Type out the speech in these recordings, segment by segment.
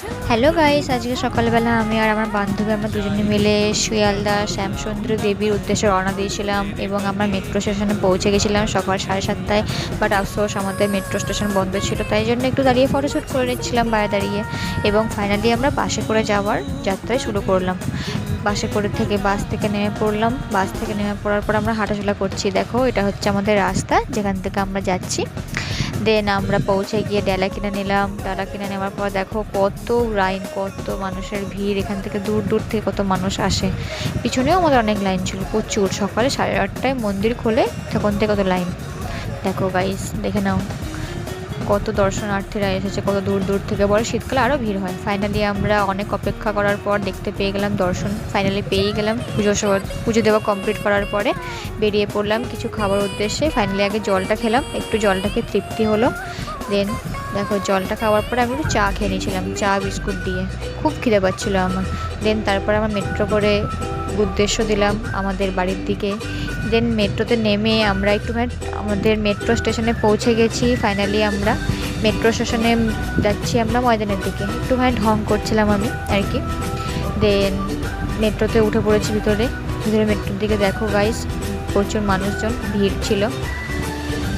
Hello guys, আজকে সকালবেলা আমি আর আমার বান্ধবী আমরা দুজনে মিলে শিয়ালদা শ্যামসুন্দর দেবীর উদ্দেশ্যে রওনা দিয়েছিলাম এবং আমরা মেট্রো স্টেশনে পৌঁছে গেছিলাম সকাল 7:30টায়। বাট আফসোস আমাদের মেট্রো স্টেশন বন্ধ ছিল, তাই জন্য একটু দাঁড়িয়ে ফটোশ্যুট করে নিচ্ছিলাম বাইরে দাঁড়িয়ে। এবং ফাইনালি আমরা বাসে করে যাওয়ার যাত্রায় শুরু করলাম। বাসে করে বাস থেকে নেমে পড়লাম। বাস থেকে নেমে পড়ার পর আমরা হাঁটাচলা করছি। দেখো, এটা হচ্ছে আমাদের রাস্তা যেখান থেকে আমরা যাচ্ছি। দেন আমরা পৌঁছে গিয়ে ডালা কিনে নিলাম। ডালা কিনে নেওয়ার পর দেখো কত লাইন, কত মানুষের ভিড়। এখান থেকে দূর দূর থেকে কত মানুষ আসে। পিছনেও আমাদের অনেক লাইন ছিল, প্রচুর। সকালে 8:30টায় মন্দির খোলে, তখন থেকে কত লাইন। দেখো গাইস, দেখে নাও কত দর্শনার্থীরা এসেছে, কত দূর দূর থেকে। বড় শীতকালে আরও ভিড় হয়। ফাইনালি আমরা অনেক অপেক্ষা করার পর দেখতে পেয়ে গেলাম দর্শন। ফাইনালি পেয়েই গেলাম। পুজো দেওয়া কমপ্লিট করার পরে বেরিয়ে পড়লাম কিছু খাবার উদ্দেশ্যে। ফাইনালি আগে জলটা খেলাম, একটু জলটা খেয়ে তৃপ্তি হলো। দেন দেখো, জলটা খাওয়ার পরে আমি একটু চা খেয়ে নিয়েছিলাম, চা বিস্কুট দিয়ে। খুব খিদে পাচ্ছিলো আমার। দেন তারপর আমার মেট্রো করে উদ্দেশ্য দিলাম আমাদের বাড়ির দিকে। দেন মেট্রোতে নেমে আমরা আমাদের মেট্রো স্টেশনে পৌঁছে গেছি। ফাইনালি আমরা মেট্রো স্টেশনে যাচ্ছি আমরা ময়দানের দিকে। একটুখানি ঢং করছিলাম আমি আর কি। দেন মেট্রোতে উঠে পড়েছি ভিতরে। মেট্রোর দিকে দেখো গাইস, প্রচুর মানুষজন, ভিড় ছিল।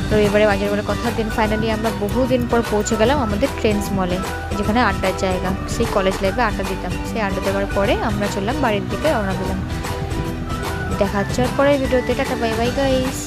তো এবারে বাজার বলে কথা। দেন ফাইনালি আমরা বহুদিন পর পৌঁছে গেলাম আমাদের ট্রেন্ডস মলে, যেখানে আড্ডার জায়গা। সেই কলেজ লাইফে আড্ডা দিতাম। সেই আড্ডা দেওয়ার পরে আমরা চললাম বাড়ির দিকে, রওনা দিলাম। দেখা হচ্ছে পরের ভিডিওতে। Tata, bye bye guys.